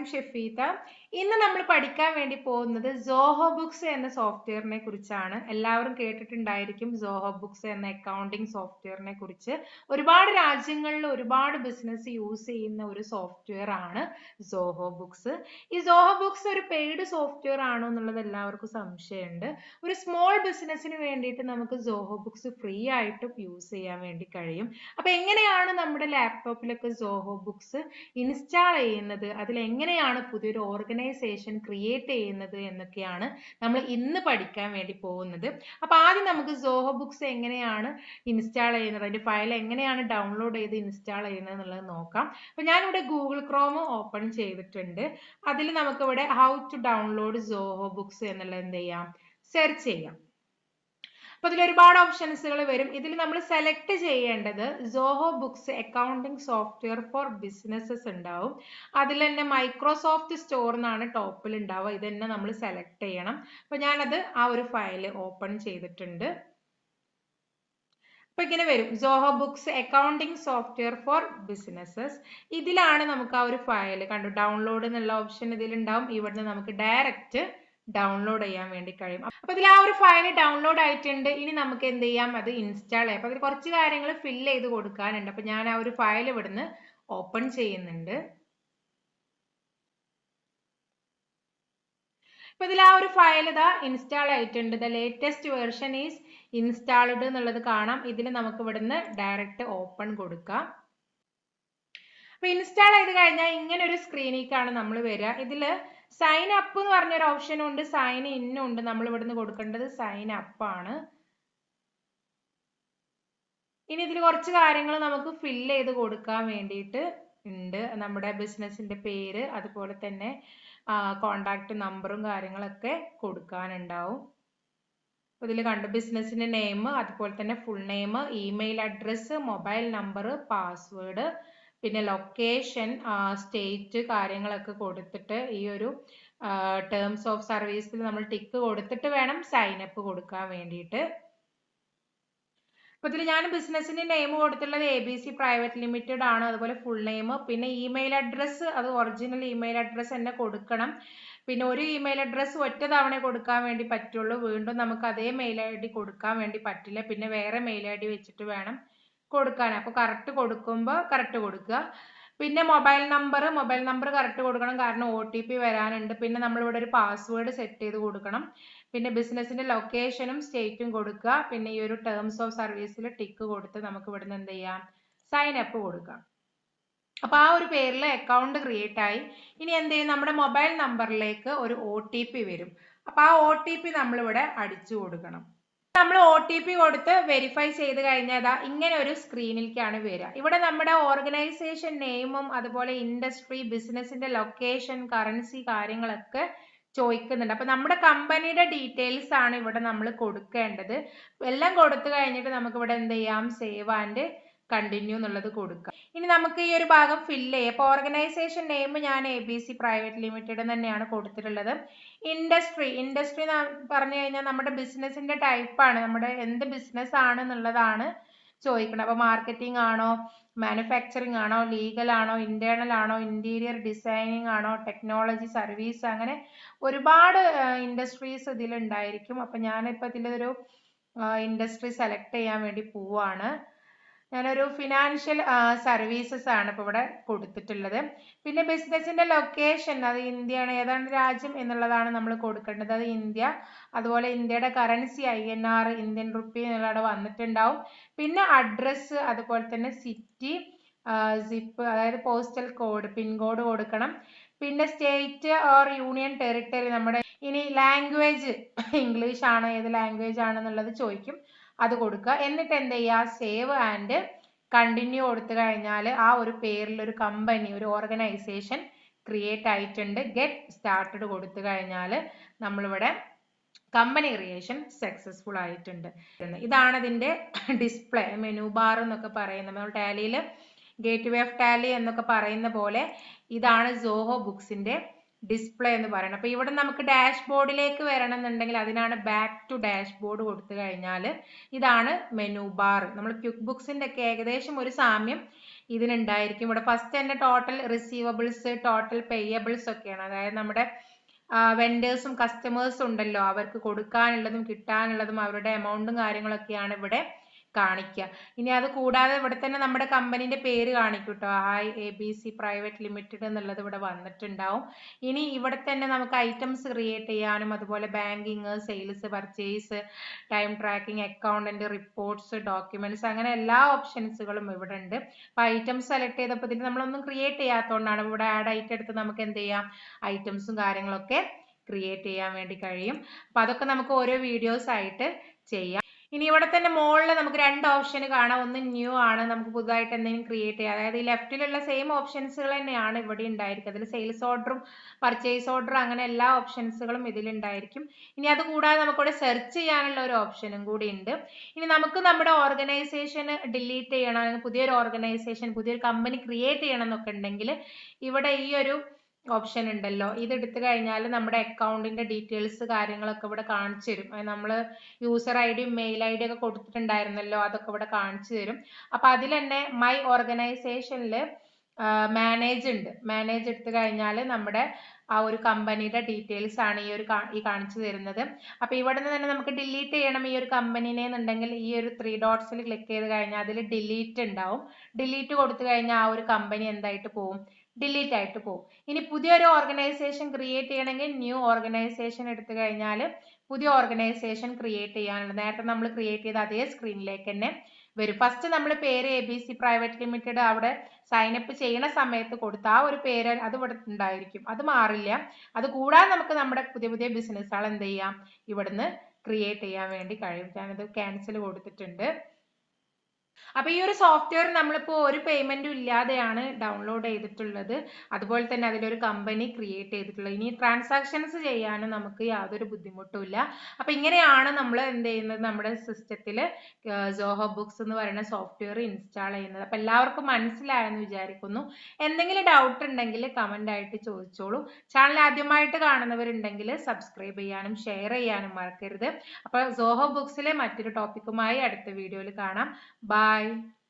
I'm Shafita. ഇന്ന് നമ്മൾ പഠിക്കാൻ വേണ്ടി പോകുന്നത് സോഹോ ബുക്സ് എന്ന സോഫ്റ്റ്വെയറിനെ കുറിച്ചാണ്. എല്ലാവരും കേട്ടിട്ടുണ്ടായിരിക്കും സോഹോ ബുക്സ് എന്ന അക്കൗണ്ടിംഗ് സോഫ്റ്റ്വെയറിനെ കുറിച്ച്. ഒരുപാട് രാജ്യങ്ങളിൽ ഒരുപാട് ബിസിനസ് യൂസ് ചെയ്യുന്ന ഒരു സോഫ്റ്റ്വെയർ ആണ് സോഹോ ബുക്സ്. ഈ സോഹോ ബുക്സ് ഒരു പെയ്ഡ് സോഫ്റ്റ്വെയർ ആണോ എന്നുള്ളത് എല്ലാവർക്കും സംശയമുണ്ട്. ഒരു സ്മോൾ ബിസിനസ്സിന് വേണ്ടിയിട്ട് നമുക്ക് സോഹോ ബുക്സ് ഫ്രീ ആയിട്ടും യൂസ് ചെയ്യാൻ വേണ്ടി കഴിയും. അപ്പൊ എങ്ങനെയാണ് നമ്മുടെ ലാപ്ടോപ്പിലൊക്കെ സോഹോ ബുക്സ് ഇൻസ്റ്റാൾ ചെയ്യുന്നത്, അതിൽ എങ്ങനെയാണ് പുതിയൊരു ഓർഗനൈസേഷൻ ക്രിയേറ്റ് ചെയ്യുന്നത് എന്നൊക്കെയാണ് നമ്മൾ ഇന്ന് പഠിക്കാൻ വേണ്ടി പോകുന്നത്. അപ്പൊ ആദ്യം നമുക്ക് സോഹോ ബുക്സ് എങ്ങനെയാണ് ഇൻസ്റ്റാൾ ചെയ്യുന്നത്, അതിന്റെ ഫയൽ എങ്ങനെയാണ് ഡൗൺലോഡ് ചെയ്ത് ഇൻസ്റ്റാൾ ചെയ്യുന്നത് എന്നുള്ളത് നോക്കാം. അപ്പൊ ഞാനിവിടെ ഗൂഗിൾ ക്രോം ഓപ്പൺ ചെയ്തിട്ടുണ്ട്. അതിൽ നമുക്കിവിടെ how to download Zoho books എന്നുള്ളത് എന്ത് ചെയ്യാം, സെർച്ച് ചെയ്യാം. അപ്പൊ ഇതിൽ ഒരുപാട് ഓപ്ഷൻസുകൾ വരും. ഇതിൽ നമ്മൾ സെലക്ട് ചെയ്യേണ്ടത് Zoho books accounting software for businesses ഉണ്ടാവും. അതിൽ തന്നെ മൈക്രോസോഫ്റ്റ് സ്റ്റോർ എന്നാണ് ടോപ്പിൽ ഉണ്ടാവുക. ഇത് തന്നെ നമ്മൾ സെലക്ട് ചെയ്യണം. അപ്പൊ ഞാനത് ആ ഒരു ഫയൽ ഓപ്പൺ ചെയ്തിട്ടുണ്ട്. അപ്പൊ ഇങ്ങനെ വരും Zoho books accounting software for businesses. ഇതിലാണ് നമുക്ക് ആ ഒരു ഫയൽ കണ്ടു ഡൗൺലോഡ് എന്നുള്ള ഓപ്ഷൻ ഇതിലുണ്ടാവും. ഇവിടുന്ന് നമുക്ക് ഡയറക്റ്റ് ഡൗൺലോഡ് ചെയ്യാൻ വേണ്ടി കഴിയും. അപ്പൊ ഇതിൽ ആ ഒരു ഫയൽ ഡൗൺലോഡ് ആയിട്ടുണ്ട്. ഇനി നമുക്ക് എന്ത് ചെയ്യാം, അത് ഇൻസ്റ്റാൾ ചെയ്യാം. അപ്പൊ അതിൽ കുറച്ച് കാര്യങ്ങൾ ഫില്ല് ചെയ്ത് കൊടുക്കാനുണ്ട്. അപ്പൊ ഞാൻ ആ ഒരു ഫയൽ ഇവിടുന്ന് ഓപ്പൺ ചെയ്യുന്നുണ്ട്. അപ്പൊ ഇതിൽ ആ ഒരു ഫയൽ ഇതാ ഇൻസ്റ്റാൾ ആയിട്ടുണ്ട്. The latest version is installed എന്നുള്ളത് കാണാം. ഇതിൽ നമുക്ക് ഇവിടുന്ന് ഡയറക്റ്റ് ഓപ്പൺ കൊടുക്കാം. അപ്പൊ ഇൻസ്റ്റാൾ ചെയ്ത് കഴിഞ്ഞാൽ ഇങ്ങനെ ഒരു സ്ക്രീനിലേക്കാണ് നമ്മൾ വരിക. ഇതില് സൈൻ അപ്പ് എന്ന് പറഞ്ഞൊരു ഓപ്ഷനും ഉണ്ട്, സൈൻ ഇന്നും ഉണ്ട്. നമ്മൾ ഇവിടുന്ന് കൊടുക്കേണ്ടത് സൈൻ അപ്പ് ആണ്. ഇനി ഇതിൽ കുറച്ച് കാര്യങ്ങൾ നമുക്ക് ഫില്ല് ചെയ്ത് കൊടുക്കാൻ വേണ്ടിയിട്ട് ഉണ്ട്. നമ്മുടെ ബിസിനസിന്റെ പേര്, അതുപോലെ തന്നെ കോണ്ടാക്ട് നമ്പറും കാര്യങ്ങളൊക്കെ കൊടുക്കാനുണ്ടാവും. ഇതിൽ കണ്ടു ബിസിനസിന്റെ നെയിം, അതുപോലെ തന്നെ full name, email address, mobile number, password, പിന്നെ ലൊക്കേഷൻ, സ്റ്റേറ്റ് കാര്യങ്ങളൊക്കെ കൊടുത്തിട്ട് ഈ ഒരു ടേംസ് ഓഫ് സർവീസിൽ നമ്മൾ ടിക്ക് കൊടുത്തിട്ട് വേണം സൈൻ അപ്പ് കൊടുക്കാൻ വേണ്ടിയിട്ട്. അപ്പൊ ഇതിൽ ഞാൻ ബിസിനസിന്റെ നെയിം കൊടുത്തിട്ടുള്ളത് ABC പ്രൈവറ്റ് ലിമിറ്റഡ് ആണ്. അതുപോലെ ഫുൾ നെയിം, പിന്നെ ഇമെയിൽ അഡ്രസ്സ് അത് ഒറിജിനൽ ഇമെയിൽ അഡ്രസ്സ് തന്നെ കൊടുക്കണം. പിന്നെ ഒരു ഇമെയിൽ അഡ്രസ്സ് ഒറ്റ തവണ കൊടുക്കാൻ വേണ്ടി പറ്റുള്ളൂ. വീണ്ടും നമുക്ക് അതേ മെയിൽ ID കൊടുക്കാൻ വേണ്ടി പറ്റില്ല. പിന്നെ വേറെ മെയിൽ ID വെച്ചിട്ട് വേണം കൊടുക്കാൻ. അപ്പൊ കറക്റ്റ് കൊടുക്കുമ്പോൾ കറക്റ്റ് കൊടുക്കുക. പിന്നെ മൊബൈൽ നമ്പർ കറക്റ്റ് കൊടുക്കണം, കാരണം OTP വരാനുണ്ട്. പിന്നെ നമ്മൾ ഇവിടെ ഒരു പാസ്വേഡ് സെറ്റ് ചെയ്ത് കൊടുക്കണം. പിന്നെ ബിസിനസിന്റെ ലൊക്കേഷനും സ്റ്റേറ്റും കൊടുക്കുക. പിന്നെ ഈ ഒരു ടേംസ് ഓഫ് സർവീസിൽ ടിക്ക് കൊടുത്ത് നമുക്ക് ഇവിടുന്ന് എന്ത് ചെയ്യാം, സൈൻ അപ്പ് കൊടുക്കാം. അപ്പൊ ആ ഒരു പേരിൽ അക്കൗണ്ട് ക്രിയേറ്റ് ആയി. ഇനി എന്ത് ചെയ്യും, നമ്മുടെ മൊബൈൽ നമ്പറിലേക്ക് ഒരു OTP വരും. അപ്പൊ ആ OTP നമ്മൾ ഇവിടെ അടിച്ചു കൊടുക്കണം. നമ്മൾ OTP കൊടുത്ത് വെരിഫൈ ചെയ്ത് കഴിഞ്ഞാൽ ഇങ്ങനെ ഒരു സ്ക്രീനിലേക്കാണ് വരിക. ഇവിടെ നമ്മുടെ ഓർഗനൈസേഷൻ നെയിമും അതുപോലെ ഇൻഡസ്ട്രി, ബിസിനസിന്റെ ലൊക്കേഷൻ, കറൻസി കാര്യങ്ങളൊക്കെ ചോദിക്കുന്നുണ്ട്. അപ്പൊ നമ്മുടെ കമ്പനിയുടെ ഡീറ്റെയിൽസ് ആണ് ഇവിടെ നമ്മൾ കൊടുക്കേണ്ടത്. എല്ലാം കൊടുത്തു കഴിഞ്ഞിട്ട് നമുക്ക് ഇവിടെ എന്ത് ചെയ്യാം, സേവ് ആൻഡ് കണ്ടിന്യൂ എന്നുള്ളത് കൊടുക്കാം. ഇനി നമുക്ക് ഈ ഒരു ഭാഗം ഫില്ല് ചെയ്യാം. അപ്പൊ ഓർഗനൈസേഷൻ നെയിം ഞാൻ ABC പ്രൈവറ്റ് ലിമിറ്റഡ് തന്നെയാണ് കൊടുത്തിട്ടുള്ളത്. ഇൻഡസ്ട്രി പറഞ്ഞു കഴിഞ്ഞാൽ നമ്മുടെ ബിസിനസിന്റെ ടൈപ്പ് ആണ്, നമ്മുടെ എന്ത് ബിസിനസ് ആണ് എന്നുള്ളതാണ് ചോദിക്കണം. അപ്പൊ മാർക്കറ്റിംഗ് ആണോ, മാനുഫാക്ചറിങ് ആണോ, ലീഗൽ ആണോ, ഇന്റേണൽ ആണോ, ഇന്റീരിയർ ഡിസൈനിങ് ആണോ, ടെക്നോളജി സർവീസ്, അങ്ങനെ ഒരുപാട് ഇൻഡസ്ട്രീസ് ഇതിലുണ്ടായിരിക്കും. അപ്പൊ ഞാനിപ്പോ ഇതിലൊരു ഇൻഡസ്ട്രി സെലക്ട് ചെയ്യാൻ വേണ്ടി പോവാണ്. ഞാനൊരു ഫിനാൻഷ്യൽ സർവീസസ് ആണ് ഇപ്പൊ ഇവിടെ കൊടുത്തിട്ടുള്ളത്. പിന്നെ ബിസിനസിന്റെ ലൊക്കേഷൻ അത് ഇന്ത്യയാണ്, ഏതാണ് രാജ്യം എന്നുള്ളതാണ് നമ്മൾ കൊടുക്കേണ്ടത്. അത് ഇന്ത്യ. അതുപോലെ ഇന്ത്യയുടെ കറൻസി INR, ഇന്ത്യൻ റുപ്പി എന്നുള്ളത് വന്നിട്ടുണ്ടാവും. പിന്നെ അഡ്രസ്സ്, അതുപോലെ തന്നെ സിറ്റി, സിപ്പ് അതായത് പോസ്റ്റൽ കോഡ്, പിൻകോഡ് കൊടുക്കണം. പിന്നെ സ്റ്റേറ്റ് ഓർ യൂണിയൻ ടെറിട്ടറി നമ്മുടെ. ഇനി ലാംഗ്വേജ് ഇംഗ്ലീഷ് ആണ്, ഏത് ലാംഗ്വേജ് ആണെന്നുള്ളത് ചോദിക്കും, അത് കൊടുക്കുക. എന്നിട്ട് എന്ത് ചെയ്യുക, സേവ് ആൻഡ് കണ്ടിന്യൂ കൊടുത്തു കഴിഞ്ഞാൽ ആ ഒരു പേരിൽ ഒരു കമ്പനി, ഒരു ഓർഗനൈസേഷൻ ക്രിയേറ്റ് ആയിട്ടുണ്ട്. ഗെറ്റ് സ്റ്റാർട്ടഡ് കൊടുത്തു കഴിഞ്ഞാൽ നമ്മളിവിടെ കമ്പനി ക്രിയേഷൻ സക്സസ്ഫുൾ ആയിട്ടുണ്ട്. ഇതാണ് ഇതിന്റെ ഡിസ്പ്ലേ, മെനു ബാർ എന്നൊക്കെ പറയുന്നത്. നമ്മൾ ടാലിയിൽ ഗേറ്റ്വേ ഓഫ് ടാലി എന്നൊക്കെ പറയുന്ന പോലെ ഇതാണ് സോഹോ ബുക്സിന്റെ ഡിസ്പ്ലേ എന്ന് പറയുന്നത്. അപ്പൊ ഇവിടെ നമുക്ക് ഡാഷ്ബോർഡിലേക്ക് വരണം എന്നുണ്ടെങ്കിൽ അതിനാണ് ബാക്ക് ടു ഡാഷ്ബോർഡ് കൊടുത്തു കഴിഞ്ഞാൽ ഇതാണ് മെനു ബാർ. നമ്മൾ ക്വിക്ക് ബുക്സിന്റെ ഒക്കെ ഏകദേശം ഒരു സാമ്യം ഇതിനുണ്ടായിരിക്കും. ഇവിടെ ഫസ്റ്റ് തന്നെ ടോട്ടൽ റിസീവബിൾസ്, ടോട്ടൽ പേയബിൾസ് ഒക്കെയാണ്. അതായത് നമ്മുടെ വെൻഡേഴ്സും കസ്റ്റമേഴ്സും ഉണ്ടല്ലോ, അവർക്ക് കൊടുക്കാനുള്ളതും കിട്ടാനുള്ളതും അവരുടെ എമൗണ്ടും കാര്യങ്ങളൊക്കെയാണ് ഇവിടെ കാണിക്കുക. ഇനി അത് കൂടാതെ ഇവിടെ തന്നെ നമ്മുടെ കമ്പനിന്റെ പേര് കാണിക്കും കേട്ടോ. ഹായ് ABC പ്രൈവറ്റ് ലിമിറ്റഡ് എന്നുള്ളത് ഇവിടെ വന്നിട്ടുണ്ടാവും. ഇനി ഇവിടെ തന്നെ നമുക്ക് ഐറ്റംസ് ക്രിയേറ്റ് ചെയ്യാനും അതുപോലെ banking, sales, purchase, time tracking, accountant, reports, documents, അങ്ങനെ എല്ലാ ഓപ്ഷൻസുകളും ഇവിടെ ഉണ്ട്. അപ്പൊ ഐറ്റംസ് സെലക്ട് ചെയ്തപ്പോൾ ഇതിന് നമ്മളൊന്നും ക്രിയേറ്റ് ചെയ്യാത്തതുകൊണ്ടാണ് ഇവിടെ ആഡ് ഐറ്റം എടുത്ത് നമുക്ക് എന്ത് ചെയ്യാം, ഐറ്റംസും കാര്യങ്ങളൊക്കെ ക്രിയേറ്റ് ചെയ്യാൻ വേണ്ടി കഴിയും. അപ്പൊ അതൊക്കെ നമുക്ക് ഓരോ വീഡിയോസ് ആയിട്ട് ചെയ്യാം. ഇനി ഇവിടെ തന്നെ മുകളിൽ നമുക്ക് രണ്ട് ഓപ്ഷൻ കാണാം. ഒന്ന് ന്യൂ ആണ്, നമുക്ക് പുതുതായിട്ട് എന്തെങ്കിലും ക്രിയേറ്റ് ചെയ്യാം. അതായത് ഈ ലെഫ്റ്റിലുള്ള സെയിം ഓപ്ഷൻസുകൾ തന്നെയാണ് ഇവിടെ ഉണ്ടായിരിക്കും. അതിൽ സെയിൽസ് ഓർഡറും പർച്ചേസ് ഓർഡറും അങ്ങനെ എല്ലാ ഓപ്ഷൻസുകളും ഇതിലുണ്ടായിരിക്കും. ഇനി അത് കൂടാതെ നമുക്കിവിടെ സെർച്ച് ചെയ്യാനുള്ള ഒരു ഓപ്ഷനും കൂടി ഉണ്ട്. ഇനി നമുക്ക് നമ്മുടെ ഓർഗനൈസേഷൻ ഡിലീറ്റ് ചെയ്യണം, അല്ലെങ്കിൽ പുതിയൊരു ഓർഗനൈസേഷൻ, പുതിയൊരു കമ്പനി ക്രിയേറ്റ് ചെയ്യണം എന്നൊക്കെ ഉണ്ടെങ്കിൽ ഇവിടെ ഈ ഒരു ഓപ്ഷൻ ഉണ്ടല്ലോ, ഇത് എടുത്തു കഴിഞ്ഞാൽ നമ്മുടെ അക്കൗണ്ടിന്റെ ഡീറ്റെയിൽസ് കാര്യങ്ങളൊക്കെ ഇവിടെ കാണിച്ചു തരും. നമ്മൾ യൂസർ ID മെയിൽ ID ഒക്കെ കൊടുത്തിട്ടുണ്ടായിരുന്നല്ലോ, അതൊക്കെ ഇവിടെ കാണിച്ചു തരും. അപ്പൊ അതിൽ തന്നെ മൈ ഓർഗനൈസേഷനിൽ മാനേജ് ഉണ്ട്. മാനേജ് എടുത്തു കഴിഞ്ഞാൽ നമ്മുടെ ആ ഒരു കമ്പനിയുടെ ഡീറ്റെയിൽസ് ആണ് ഈ കാണിച്ചു തരുന്നത്. അപ്പൊ ഇവിടെ നിന്ന് തന്നെ നമുക്ക് ഡിലീറ്റ് ചെയ്യണം ഈ ഒരു കമ്പനിനെ എന്നുണ്ടെങ്കിൽ ഈ ഒരു 3 ഡോട്ട്സിൽ ക്ലിക്ക് ചെയ്ത് കഴിഞ്ഞാൽ അതിൽ ഡിലീറ്റ് ഉണ്ടാവും. ഡിലീറ്റ് കൊടുത്തു കഴിഞ്ഞാൽ ആ ഒരു കമ്പനി എന്തായിട്ട് പോകും, ഡിലീറ്റ് ആയിട്ട് പോകും. ഇനി പുതിയൊരു ഓർഗനൈസേഷൻ ക്രിയേറ്റ് ചെയ്യണമെങ്കിൽ ന്യൂ ഓർഗനൈസേഷൻ എടുത്തു കഴിഞ്ഞാൽ പുതിയ ഓർഗനൈസേഷൻ ക്രിയേറ്റ് ചെയ്യാനുള്ളത് നേരത്തെ നമ്മൾ ക്രിയേറ്റ് ചെയ്ത അതേ സ്ക്രീനിലേക്ക് തന്നെ വരും. ഫസ്റ്റ് നമ്മൾ പേര് ABC പ്രൈവറ്റ് ലിമിറ്റഡ് അവിടെ സൈൻ അപ്പ് ചെയ്യുന്ന സമയത്ത് കൊടുത്ത ആ ഒരു പേര് അത് ഇവിടെ ഉണ്ടായിരിക്കും, അത് മാറില്ല. അത് കൂടാതെ നമുക്ക് നമ്മുടെ പുതിയ പുതിയ ബിസിനസ്സുകൾ എന്ത് ചെയ്യാം, ഇവിടുന്ന് ക്രിയേറ്റ് ചെയ്യാൻ വേണ്ടി കഴിയും. ഞാനത് ക്യാൻസൽ കൊടുത്തിട്ടുണ്ട്. അപ്പൊ ഈ ഒരു സോഫ്റ്റ്വെയർ നമ്മളിപ്പോ ഒരു പേയ്മെന്റും ഇല്ലാതെയാണ് ഡൗൺലോഡ് ചെയ്തിട്ടുള്ളത്. അതുപോലെ തന്നെ അതിലൊരു കമ്പനി ക്രിയേറ്റ് ചെയ്തിട്ടുള്ളത്. ഇനി ട്രാൻസാക്ഷൻസ് ചെയ്യാനും നമുക്ക് യാതൊരു ബുദ്ധിമുട്ടും ഇല്ല. അപ്പൊ ഇങ്ങനെയാണ് നമ്മൾ എന്ത് ചെയ്യുന്നത്, നമ്മുടെ സിസ്റ്റത്തിൽ സോഹോ ബുക്സ് എന്ന് പറയുന്ന സോഫ്റ്റ്വെയർ ഇൻസ്റ്റാൾ ചെയ്യുന്നത്. അപ്പൊ എല്ലാവർക്കും മനസ്സിലായെന്ന് വിചാരിക്കുന്നു. എന്തെങ്കിലും ഡൗട്ട് ഉണ്ടെങ്കിൽ കമന്റ് ആയിട്ട് ചോദിച്ചോളൂ. ചാനൽ ആദ്യമായിട്ട് കാണുന്നവരുണ്ടെങ്കിൽ സബ്സ്ക്രൈബ് ചെയ്യാനും ഷെയർ ചെയ്യാനും മറക്കരുത്. അപ്പൊ സോഹോ ബുക്സിലെ മറ്റൊരു ടോപ്പിക്കുമായി അടുത്ത വീഡിയോയിൽ കാണാം. Bye.